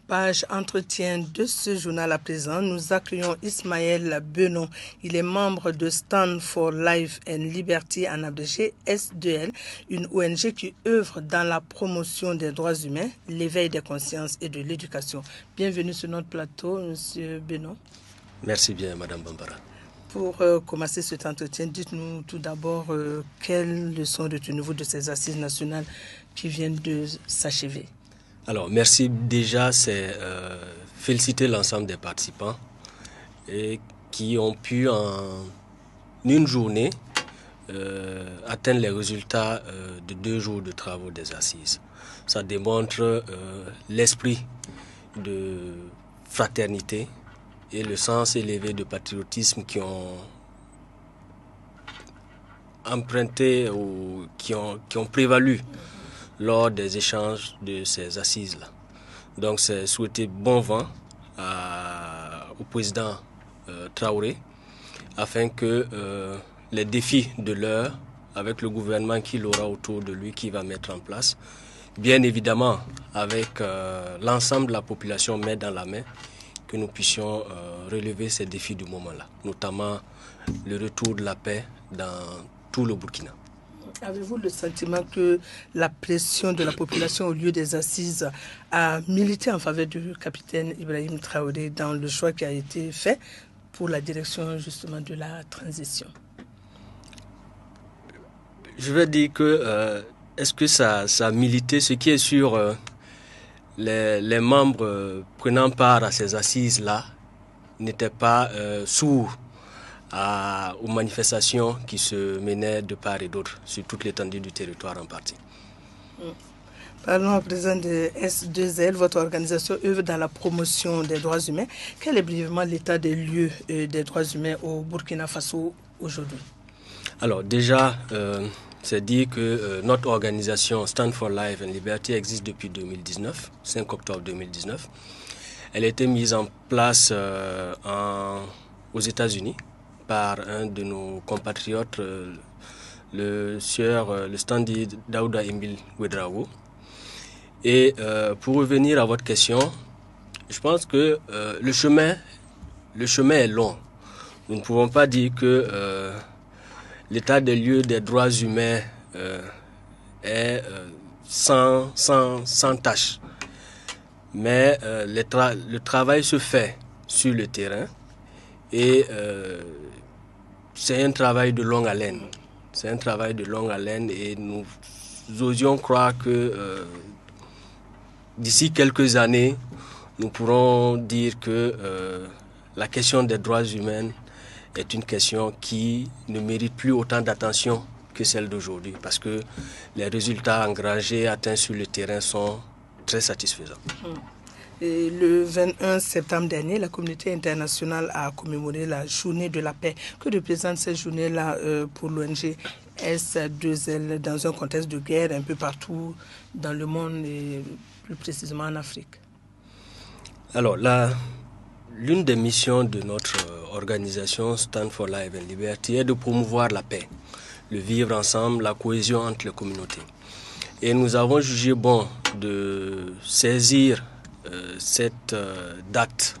Page entretien de ce journal à présent, nous accueillons Ismaël Benon. Il est membre de Stand for Life and Liberty, en abrégé S2L, une ONG qui œuvre dans la promotion des droits humains, l'éveil des consciences et de l'éducation. Bienvenue sur notre plateau, Monsieur Benon. Merci bien, Madame Bambara. Pour commencer cet entretien, dites-nous tout d'abord quelles leçons retenez-vous de ces assises nationales qui viennent de s'achever? Alors, merci déjà, c'est féliciter l'ensemble des participants et qui ont pu en une journée atteindre les résultats de 2 jours de travaux des assises. Ça démontre l'esprit de fraternité et le sens élevé de patriotisme qui ont emprunté ou qui ont prévalu lors des échanges de ces assises-là. Donc c'est souhaiter bon vent au président Traoré afin que les défis de l'heure, avec le gouvernement qu'il aura autour de lui, qui va mettre en place, bien évidemment avec l'ensemble de la population main dans la main, que nous puissions relever ces défis du moment-là, notamment le retour de la paix dans tout le Burkina. Avez-vous le sentiment que la pression de la population au lieu des assises a milité en faveur du capitaine Ibrahim Traoré dans le choix qui a été fait pour la direction justement de la transition? Je vais dire que est-ce que ça a milité? Ce qui est sûr, les membres prenant part à ces assises-là n'étaient pas sourds aux manifestations qui se menaient de part et d'autre sur toute l'étendue du territoire en partie. Parlons à présent de S2L. Votre organisation œuvre dans la promotion des droits humains. Quel est brièvement l'état des lieux des droits humains au Burkina Faso aujourd'hui? Alors déjà, c'est dire que notre organisation Stand for Life and Liberty existe depuis 2019, 5 octobre 2019. Elle a été mise en place aux États-Unis par un de nos compatriotes, le sieur, le Standi Daouda Emile Ouedraogo. Et pour revenir à votre question, je pense que le chemin est long. Nous ne pouvons pas dire que l'état des lieux des droits humains est sans tâche. Mais le travail se fait sur le terrain et c'est un travail de longue haleine. C'est un travail de longue haleine et nous osions croire que d'ici quelques années, nous pourrons dire que la question des droits humains est une question qui ne mérite plus autant d'attention que celle d'aujourd'hui parce que les résultats engrangés atteints sur le terrain sont très satisfaisants. Et le 21 septembre dernier, la communauté internationale a commémoré la journée de la paix. Que représente cette journée-là pour l'ONG S2L dans un contexte de guerre un peu partout dans le monde et plus précisément en Afrique? Alors, l'une des missions de notre organisation Stand for Life and Liberty est de promouvoir la paix, le vivre ensemble, la cohésion entre les communautés. Et nous avons jugé bon de saisir cette date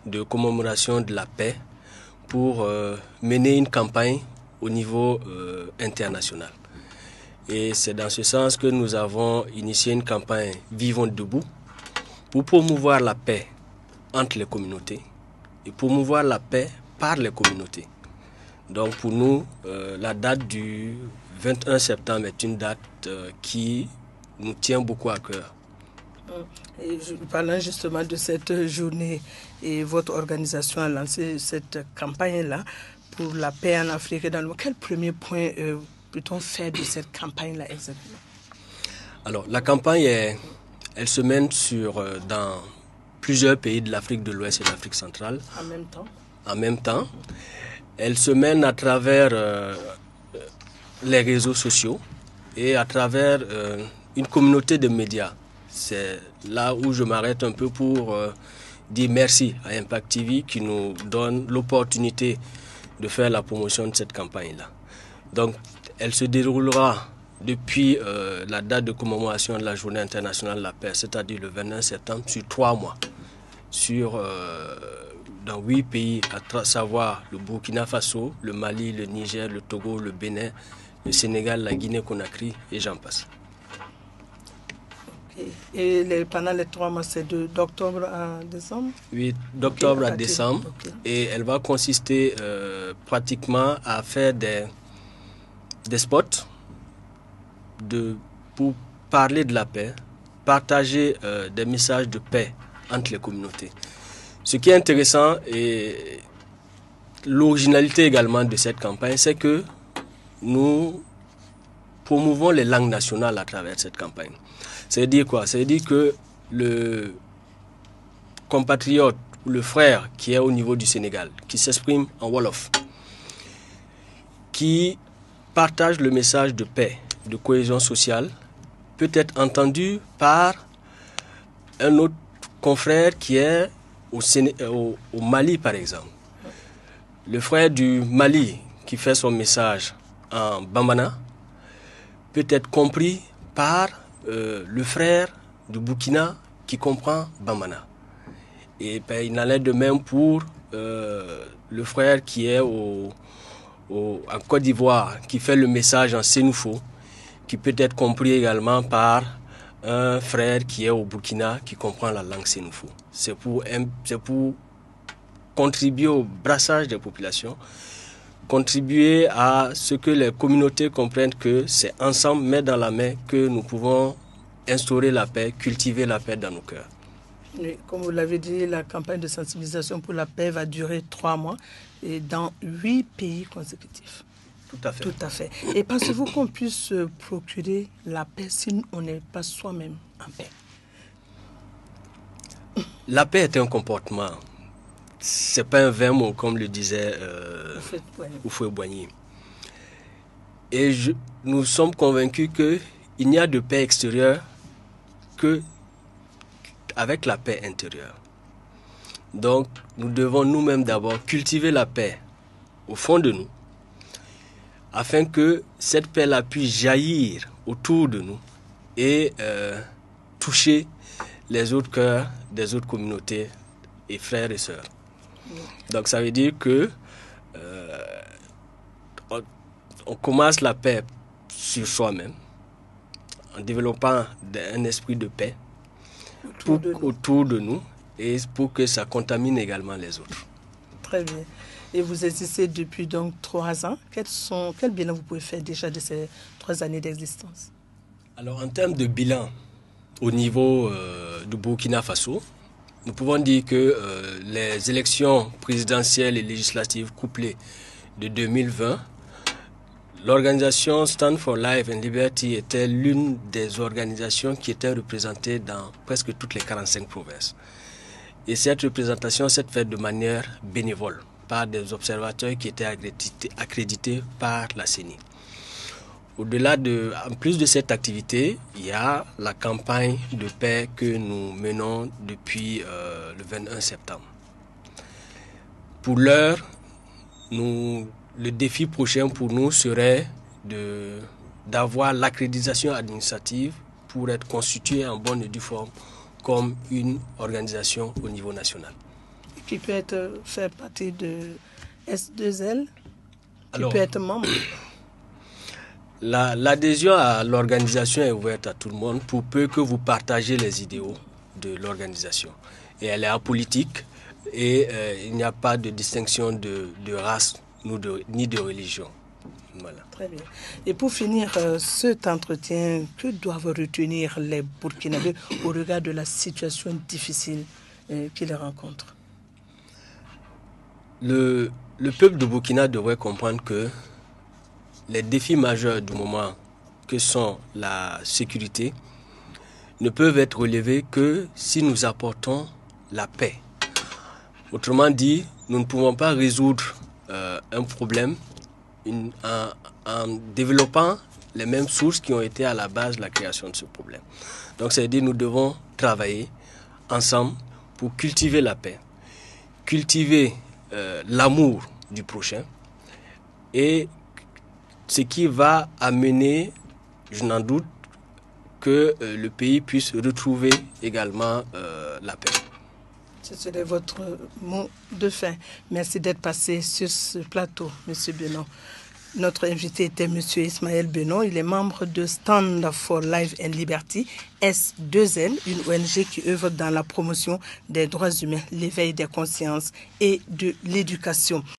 de commémoration de la paix pour mener une campagne au niveau international. Et c'est dans ce sens que nous avons initié une campagne Vivons debout pour promouvoir la paix entre les communautés et promouvoir la paix par les communautés. Donc pour nous, la date du 21 septembre est une date qui nous tient beaucoup à cœur. Et parlant justement de cette journée, et votre organisation a lancé cette campagne-là pour la paix en Afrique et dans le monde. Quel premier point peut-on faire de cette campagne-là exactement? Alors, la campagne, elle se mène dans plusieurs pays de l'Afrique de l'Ouest et de l'Afrique centrale. En même temps? En même temps. Elle se mène à travers les réseaux sociaux et à travers une communauté de médias. C'est là où je m'arrête un peu pour dire merci à Impact TV qui nous donne l'opportunité de faire la promotion de cette campagne-là. Donc, elle se déroulera depuis la date de commémoration de la Journée internationale de la paix, c'est-à-dire le 21 septembre, sur 3 mois. dans 8 pays, à savoir le Burkina Faso, le Mali, le Niger, le Togo, le Bénin, le Sénégal, la Guinée-Conakry et j'en passe. Et pendant les 3 mois, c'est d'octobre à décembre? Oui, d'octobre à décembre. Okay. Et elle va consister pratiquement à faire des spots pour parler de la paix, partager des messages de paix entre les communautés. Ce qui est intéressant et l'originalité également de cette campagne, c'est que nous promouvons les langues nationales à travers cette campagne. Ça veut dire quoi? Ça veut dire que le compatriote, le frère qui est au niveau du Sénégal, qui s'exprime en Wolof, qui partage le message de paix, de cohésion sociale, peut être entendu par un autre confrère qui est au Mali, par exemple. Le frère du Mali qui fait son message en Bambana peut être compris par le frère du Burkina qui comprend Bambana. Et ben, il en est de même pour le frère qui est en Côte d'Ivoire, qui fait le message en Sénoufo, qui peut être compris également par un frère qui est au Burkina, qui comprend la langue Sénoufo. C'est pour contribuer au brassage des populations, contribuer à ce que les communautés comprennent que c'est ensemble, main dans la main, que nous pouvons instaurer la paix, cultiver la paix dans nos cœurs. Oui, comme vous l'avez dit, la campagne de sensibilisation pour la paix va durer 3 mois et dans 8 pays consécutifs. Tout à fait. Tout à fait. Et pensez-vous qu'on puisse procurer la paix si on n'est pas soi-même en paix? La paix est un comportement. C'est pas un vain mot, comme le disait Houphouët-Boigny. Et nous sommes convaincus qu'il n'y a de paix extérieure que avec la paix intérieure. Donc, nous devons nous-mêmes d'abord cultiver la paix au fond de nous, afin que cette paix-là puisse jaillir autour de nous et toucher les autres cœurs des autres communautés et frères et sœurs. Donc ça veut dire que on commence la paix sur soi-même en développant un esprit de paix autour de nous et pour que ça contamine également les autres. Très bien. Et vous existez depuis donc 3 ans. Quel bilan vous pouvez faire déjà de ces 3 années d'existence? Alors en termes de bilan, au niveau du Burkina Faso, nous pouvons dire que les élections présidentielles et législatives couplées de 2020, l'organisation Stand for Life and Liberty était l'une des organisations qui était représentée dans presque toutes les 45 provinces. Et cette représentation s'est faite de manière bénévole par des observateurs qui étaient accrédités par la CENI. En plus de cette activité, il y a la campagne de paix que nous menons depuis le 21 septembre. Pour l'heure, le défi prochain pour nous serait d'avoir l'accréditation administrative pour être constitué en bonne et due forme comme une organisation au niveau national. Qui peut faire partie de S2L, qui Alors, peut être membre. L'adhésion à l'organisation est ouverte à tout le monde pour peu que vous partagez les idéaux de l'organisation. Et elle est apolitique et il n'y a pas de distinction de race ni de religion. Voilà. Très bien. Et pour finir cet entretien, que doivent retenir les Burkinabés au regard de la situation difficile qu'ils rencontrent? Le peuple de Burkina devrait comprendre que les défis majeurs du moment, que sont la sécurité, ne peuvent être relevés que si nous apportons la paix. Autrement dit, nous ne pouvons pas résoudre un problème en développant les mêmes sources qui ont été à la base de la création de ce problème. Donc, c'est-à-dire nous devons travailler ensemble pour cultiver la paix, cultiver l'amour du prochain et ce qui va amener, je n'en doute, que le pays puisse retrouver également la paix. Ce serait votre mot de fin. Merci d'être passé sur ce plateau, M. Benon. Notre invité était M. Ismaël Benon. Il est membre de Stand for Life and Liberty, S2L, une ONG qui œuvre dans la promotion des droits humains, l'éveil des consciences et de l'éducation.